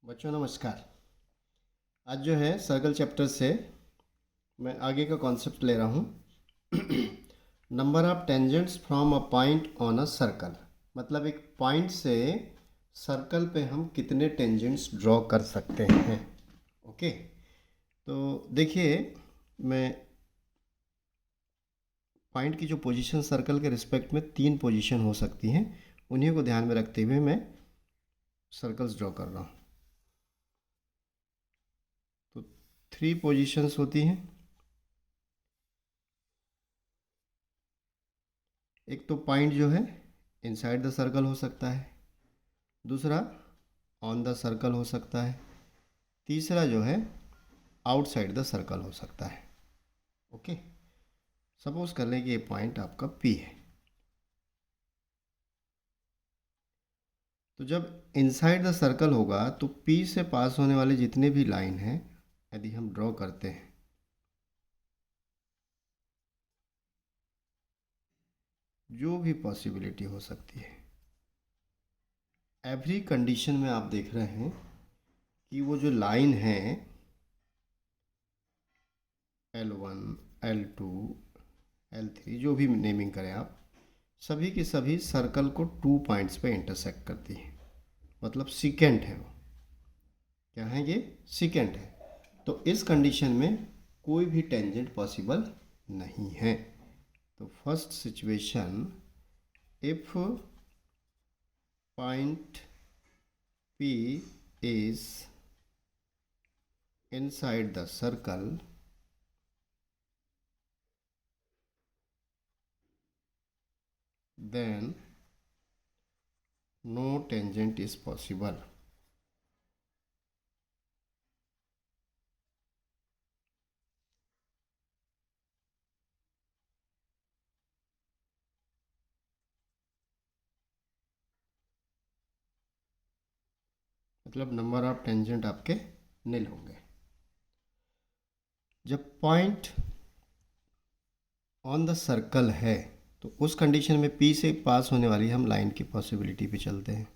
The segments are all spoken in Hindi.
बच्चों नमस्कार। आज जो है सर्कल चैप्टर से मैं आगे का कॉन्सेप्ट ले रहा हूँ। Number of tangents from a point on a circle. मतलब एक पॉइंट से सर्कल पे हम कितने टेंजेंट्स ड्रॉ कर सकते हैं। ओके, तो देखिए, मैं पॉइंट की जो पोजीशन सर्कल के रिस्पेक्ट में 3 पोजीशन हो सकती हैं, उन्हीं को ध्यान में रखते हुए मैं सर्कल्स ड्रॉ कर रहा हूँ। तो 3 पोजीशंस होती हैं। एक तो पॉइंट जो है इनसाइड द सर्कल हो सकता है, दूसरा ऑन द सर्कल हो सकता है, तीसरा जो है आउटसाइड द सर्कल हो सकता है। ओके, सपोज कर लें कि ये पॉइंट आपका पी है। तो जब इनसाइड द सर्कल होगा तो पी से पास होने वाले जितने भी लाइन हैं, यदि हम ड्रॉ करते हैं, जो भी पॉसिबिलिटी हो सकती है, एवरी कंडीशन में आप देख रहे हैं कि वो जो लाइन है L1, L2, L3, जो भी नेमिंग करें आप, सभी की सभी सर्कल को 2 पॉइंट्स पे इंटरसेक्ट करती है। मतलब सीकेंट है वो। क्या है ये? सीकेंट है। तो इस कंडीशन में कोई भी टेंजेंट पॉसिबल नहीं है। तो first situation, if point P is inside the circle, then no tangent is possible. मतलब नंबर ऑफ टेंजेंट आपके नील होंगे। जब पॉइंट ऑन द सर्कल है तो उस कंडीशन में पी से पास होने वाली हम लाइन की पॉसिबिलिटी पे चलते हैं।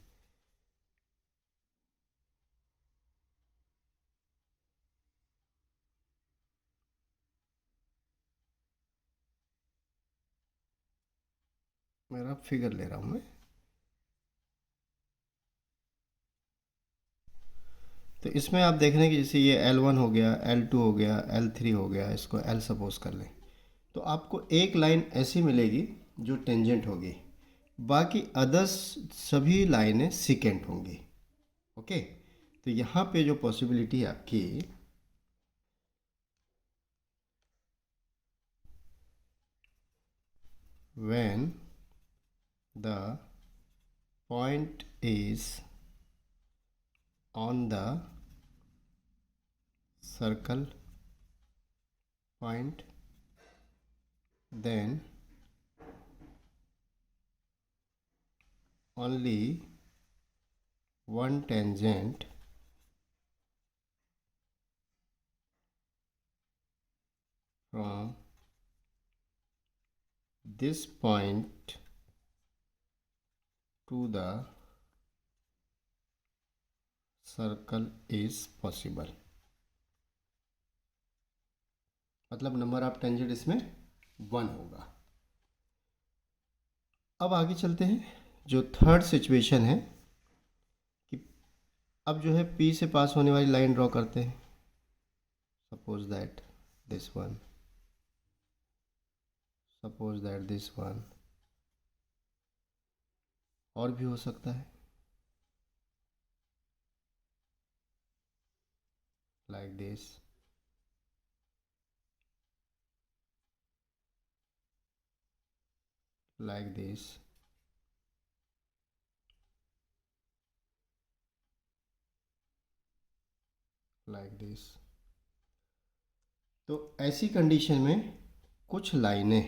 मेरा फिगर ले रहा हूँ मैं। तो इसमें आप देख रहे हैं कि जैसे ये L1 हो गया, L2 हो गया, L3 हो गया, इसको L सपोज कर लें, तो आपको एक लाइन ऐसी मिलेगी जो टेंजेंट होगी, बाकी अदर्स सभी लाइनें सिकेंट होंगी। ओके, तो यहाँ पे जो पॉसिबिलिटी है आपकी, when the point is on the circle point, then only one tangent from this point to the circle is possible. मतलब नंबर ऑफ टेंजेंट इसमें 1 होगा। अब आगे चलते हैं। जो थर्ड सिचुएशन है कि अब जो है पी से पास होने वाली लाइन ड्रॉ करते हैं। Suppose that this one, suppose that this one, और भी हो सकता है, like this, like this, like this। तो ऐसी कंडीशन में कुछ लाइनें,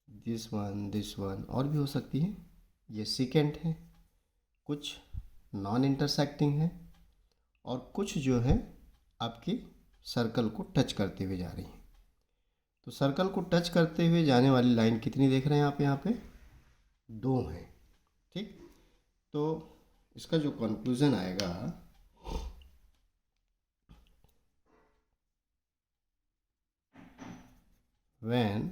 दिस वन और भी हो सकती हैं, ये सीकेंट है, कुछ नॉन इंटरसेक्टिंग है, और कुछ जो है आपकी सर्कल को टच करते हुए जा रही हैं। तो सर्कल को टच करते हुए जाने वाली लाइन कितनी देख रहे हैं आप यहाँ पे? 2 हैं। ठीक, तो इसका जो कंक्लूजन आएगा, when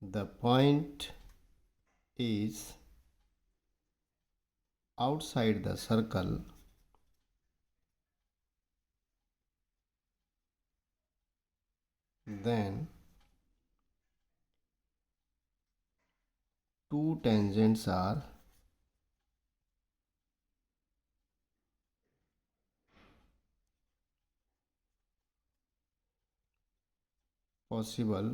the point is outside the circle, then two tangents are possible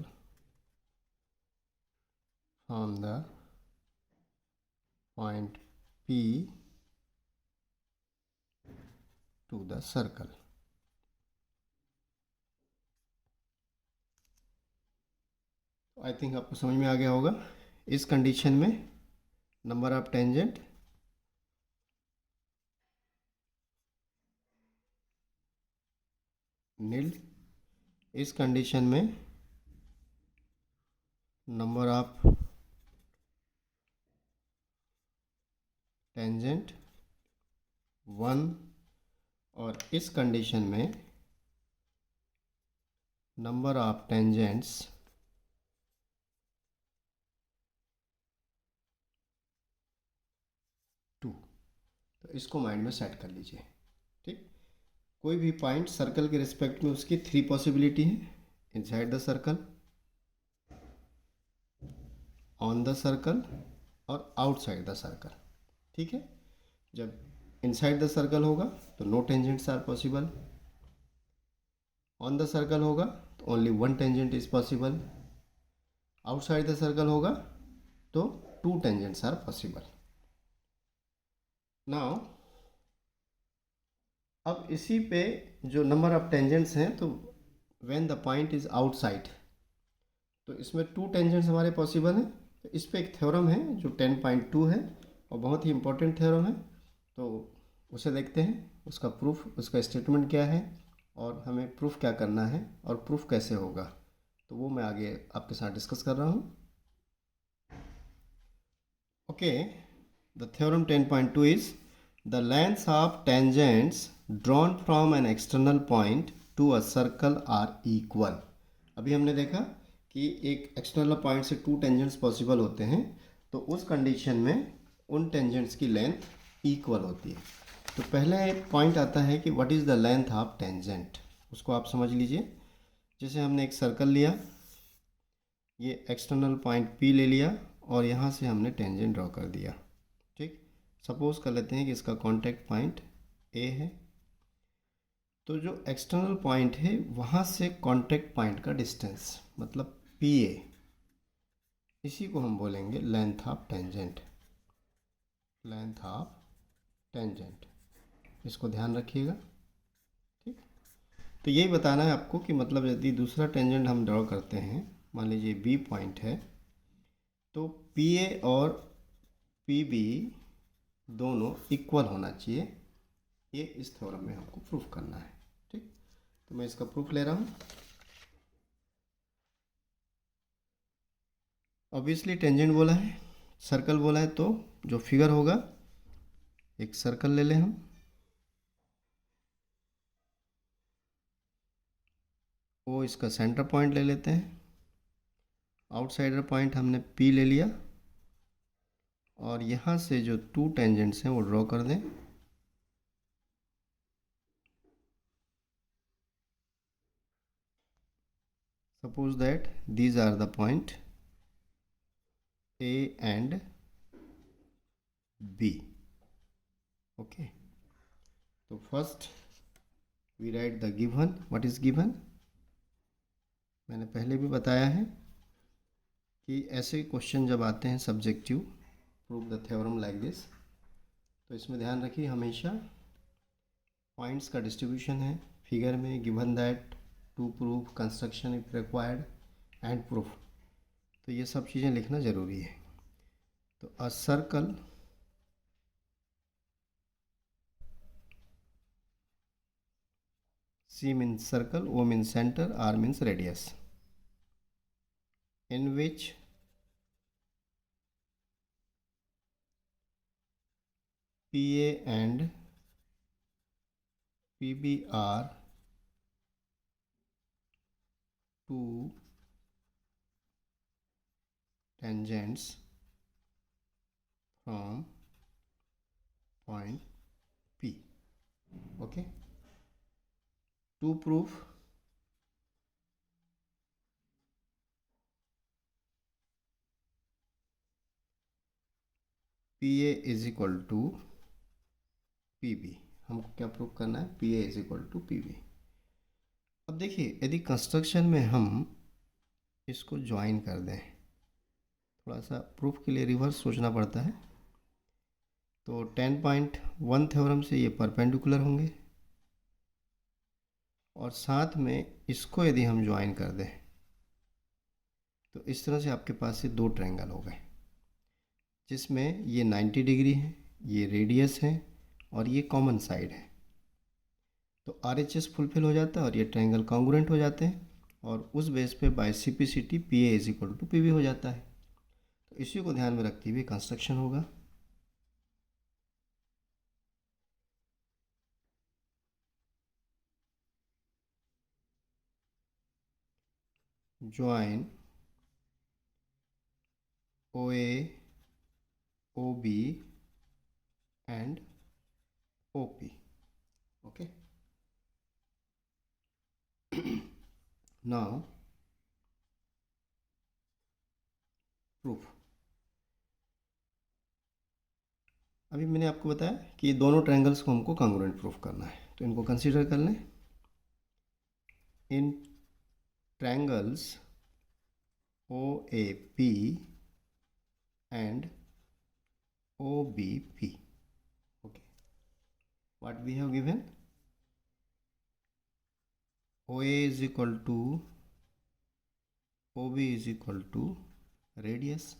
from the point P to the circle. I think आपको समझ में आ गया होगा। इस कंडीशन में नंबर ऑफ टेंजेंट नील, इस कंडीशन में नंबर ऑफ टेंजेंट 1, और इस कंडीशन में नंबर ऑफ टेंजेंट्स 2। तो इसको माइंड में सेट कर लीजिए। ठीक, कोई भी पॉइंट सर्कल के रिस्पेक्ट में उसकी 3 पॉसिबिलिटी है, inside the circle, on the circle और आउटसाइड द सर्कल। ठीक है, जब इनसाइड द सर्कल होगा तो no tangents are possible, on the circle होगा तो only 1 tangent is possible, outside the circle होगा तो 2 टेंजेंट्स आर पॉसिबल। नाउ अब इसी पे जो नंबर ऑफ टेंजेंट्स हैं, तो when the point is outside, तो इसमें 2 टेंजेंट्स हमारे पॉसिबल हैं। तो इस पे एक थ्योरम है जो 10.2 है और बहुत ही इंपॉर्टेंट थ्योरम है, तो उसे देखते हैं, उसका प्रूफ, उसका स्टेटमेंट क्या है और हमें प्रूफ क्या करना है और प्रूफ कैसे होगा, तो वो मैं आगे आपके साथ डिस्कस कर रहा हूँ। Okay, the theorem 10.2 is the lengths of tangents drawn from an external point to a circle are equal. अभी हमने देखा कि एक एक्सटर्नल पॉइंट से 2 टेंजेंट्स पॉसिबल होते हैं, तो उस कंडीशन में उन टेंजेंट्स की लेंथ इक्वल होती है। तो पहले एक पॉइंट आता है कि what is the length of tangent, उसको आप समझ लीजिए। जैसे हमने एक सर्कल लिया, ये एक्सटर्नल पॉइंट P ले लिया और यहाँ से हमने टेंजेंट ड्रॉ कर दिया। ठीक, सपोज कर लेते हैं कि इसका कॉन्टैक्ट पॉइंट A है, तो जो एक्सटर्नल पॉइंट है वहाँ से कॉन्टैक्ट पॉइंट का डिस्टेंस मतलब PA, इसी को हम बोलेंगे length of tangent, length of tangent, इसको ध्यान रखिएगा। ठीक, तो यही बताना है आपको कि मतलब यदि दूसरा टेंजेंट हम ड्रॉ करते हैं, मान लीजिए B पॉइंट है, तो PA और PB दोनों इक्वल होना चाहिए, ये इस थ्योरम में हमको प्रूफ करना है। ठीक, तो मैं इसका प्रूफ ले रहा हूँ। ऑब्वियसली टेंजेंट बोला है, सर्कल बोला है, तो जो फिगर होगा, एक सर्कल ले लें हम, वो इसका सेंटर पॉइंट ले लेते हैं, आउटसाइडर पॉइंट हमने P ले लिया और यहाँ से जो 2 टेंजेंट्स हैं वो ड्रॉ कर दें। Suppose that these are the point A and B। Okay, तो first we write the given. What is given, मैंने पहले भी बताया है कि ऐसे क्वेश्चन जब आते हैं subjective, prove the theorem like this, तो इसमें ध्यान रखिए हमेशा पॉइंट्स का डिस्ट्रीब्यूशन है फिगर में, given that to prove construction if required and proof, तो ये सब चीज़ें लिखना ज़रूरी है। तो a circle C means circle, O means center, R means radius, in which PA and PB are two tangents from point P. Okay. To prove PA is equal to PB, हमको क्या प्रूव करना है? PA is equal to PB. अब देखिए, यदि कंस्ट्रक्शन में हम इसको ज्वाइन कर दें, थोड़ा सा प्रूफ के लिए रिवर्स सोचना पड़ता है, तो 10.1 थ्योरम से ये परपेंडिकुलर होंगे और साथ में इसको यदि हम ज्वाइन कर दें तो इस तरह से आपके पास ये दो ट्रायंगल हो गए, जिसमें ये 90 डिग्री है, ये रेडियस है और ये कॉमन साइड है। तो RHS फुलफिल हो जाता है और ये ट्रायंगल कॉन्ग्रुएंट हो जाते हैं और उस बेस पे by CPCT PA is equal to PB हो जाता है। तो इसी को ध्यान में रखते हुए कंस्ट्रक्शन होगा। Join OA OB and OP. Okay. Now proof. अभी मैंने आपको बताया कि दोनों ट्रायंगल्स को हमको कॉन्ग्रुएंट प्रूफ करना है, तो इनको कंसीडर कर लें। इन triangles OAP and OBP. Okay. What we have given? OA is equal to OB is equal to radius.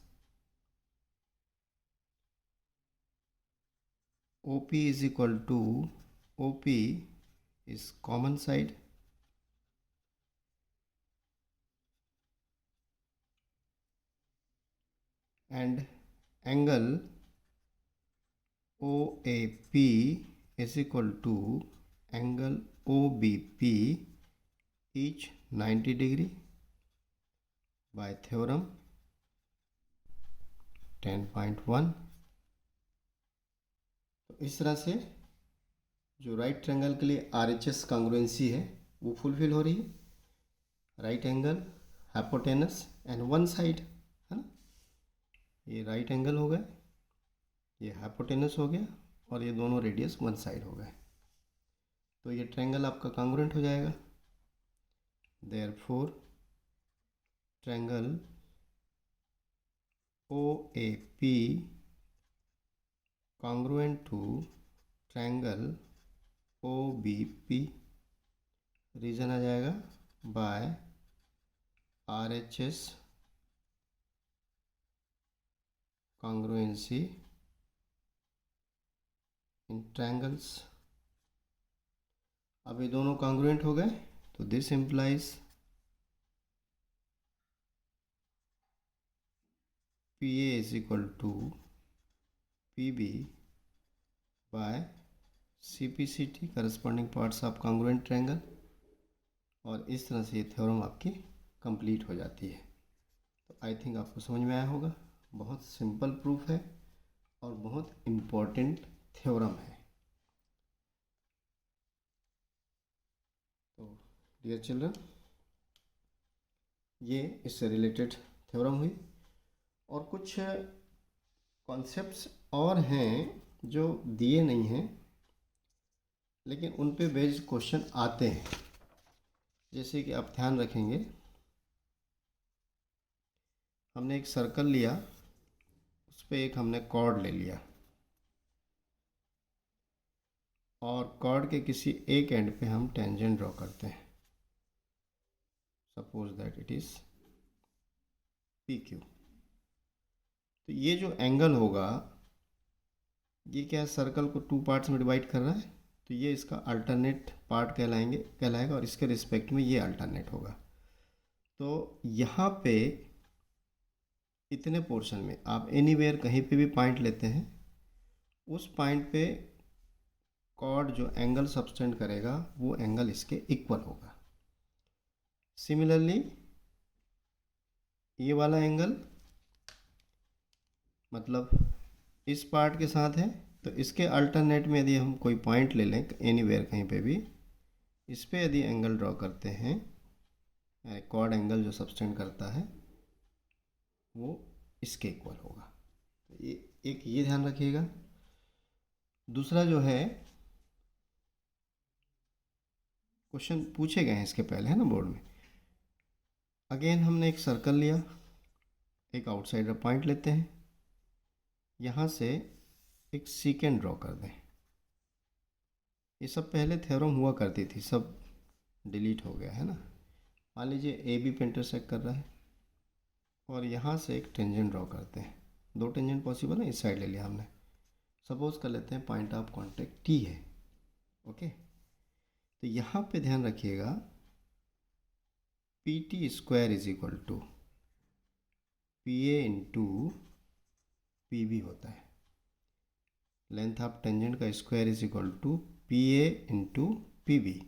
OP is equal to OP is common side. And angle OAP is equal to angle OBP, each 90 degree by theorem 10.1. तो इस तरह से जो राइट ट्रायंगल के लिए RHS कॉन्ग्रुएंसी है वो फुलफिल हो रही है। Right angle, hypotenuse and one side, है ना। ये राइट एंगल हो गए, ये हाइपोटेनस हो गया और ये दोनों रेडियस वन साइड हो गए, तो ये ट्रायंगल आपका कॉन्ग्रुएंट हो जाएगा। Therefore triangle OAP congruent to triangle OBP, reason आ जाएगा by RHS congruency in triangles. अब ये दोनों कॉन्ग्रुएंट हो गए, तो this implies PA is equal to PB by CPCT corresponding parts of congruent triangle, और इस तरह से ये थ्योरम आपकी कंप्लीट हो जाती है। तो आई थिंक आपको समझ में आया होगा। बहुत सिंपल प्रूफ है और बहुत इम्पोर्टेंट थ्योरम है। तो डियर चिल्ड्रन, ये इससे रिलेटेड थ्योरम हुई, और कुछ कॉन्सेप्ट्स और हैं जो दिए नहीं हैं लेकिन उन पे बेस्ड क्वेश्चन आते हैं। जैसे कि आप ध्यान रखेंगे, हमने एक सर्कल लिया, उस पर एक हमने कॉर्ड ले लिया और कॉर्ड के किसी एक एंड पे हम टेंजेंट ड्रॉ करते हैं। Suppose that it is PQ। तो ये जो एंगल होगा, ये क्या सर्कल को टू पार्ट्स में डिवाइड कर रहा है, तो ये इसका अल्टरनेट पार्ट कहलाएगा और इसके रिस्पेक्ट में ये अल्टरनेट होगा। तो यहाँ पे इतने पोर्शन में आप एनीवेयर कहीं पे भी पॉइंट लेते हैं उस पॉइंट पे कॉर्ड जो एंगल सब्सटेंड करेगा वो एंगल इसके इक्वल होगा। सिमिलरली ये वाला एंगल मतलब इस पार्ट के साथ है, तो इसके अल्टरनेट में यदि हम कोई पॉइंट ले लें एनीवेयर कहीं पे भी, इस पे यदि एंगल ड्रॉ करते हैं, कॉर्ड एंगल जो सब्सटेंड करता है वो इसके इक्वल होगा। तो ये ध्यान रखिएगा। दूसरा जो है क्वेश्चन पूछे गए हैं इसके पहले, है ना, बोर्ड में। अगेन हमने एक सर्कल लिया, एक आउटसाइडर पॉइंट लेते हैं, यहाँ से एक सीकेंट ड्रॉ कर दें। ये सब पहले थ्योरम हुआ करती थी, सब डिलीट हो गया है ना। मान लीजिए ए बी पे इंटरसेक्ट कर रहा है और यहाँ से एक टेंजेंट ड्रॉ करते हैं। दो टेंजेंट पॉसिबल है, इस साइड ले लिया हमने। सपोज कर लेते हैं पॉइंट ऑफ कांटेक्ट टी है। ओके, तो यहाँ पे ध्यान रखिएगा P T square is equal to P A into P B होता है। लेंथ ऑफ टेंजेंट का square is equal to P A into P B,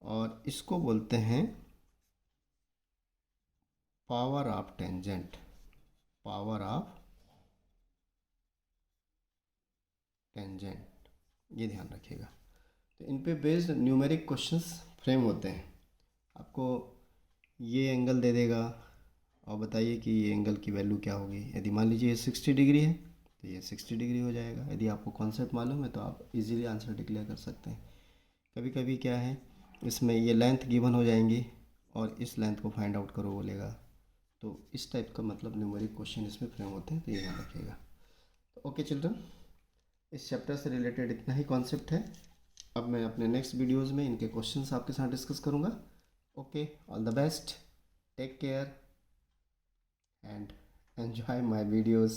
और इसको बोलते हैं power of tangent, power of tangent, ये ध्यान रखिएगा। तो इन पे बेस्ड न्यूमेरिक क्वेश्चंस फ्रेम होते हैं। आपको ये एंगल दे देगा और बताइए कि ये एंगल की वैल्यू क्या होगी। यदि मान लीजिए ये 60 डिग्री है तो ये 60 डिग्री हो जाएगा। यदि आपको कॉन्सेप्ट मालूम है तो आप इजीली आंसर डिक्लेयर कर सकते हैं। कभी कभी क्या है, इसमें ये लेंथ गिवन हो जाएंगी और इस लेंथ को फाइंड आउट करो बोलेगा, तो इस टाइप का मतलब न्यूमेरिक क्वेश्चन इसमें फ्रेम होते हैं, तो ये ध्यान रखिएगा। तो ओके चिल्ड्रन, इस चैप्टर से रिलेटेड इतना ही कॉन्सेप्ट है। अब मैं अपने नेक्स्ट वीडियोज़ में इनके क्वेश्चंस आपके साथ डिस्कस करूँगा। Okay, all the best, take care and enjoy my videos.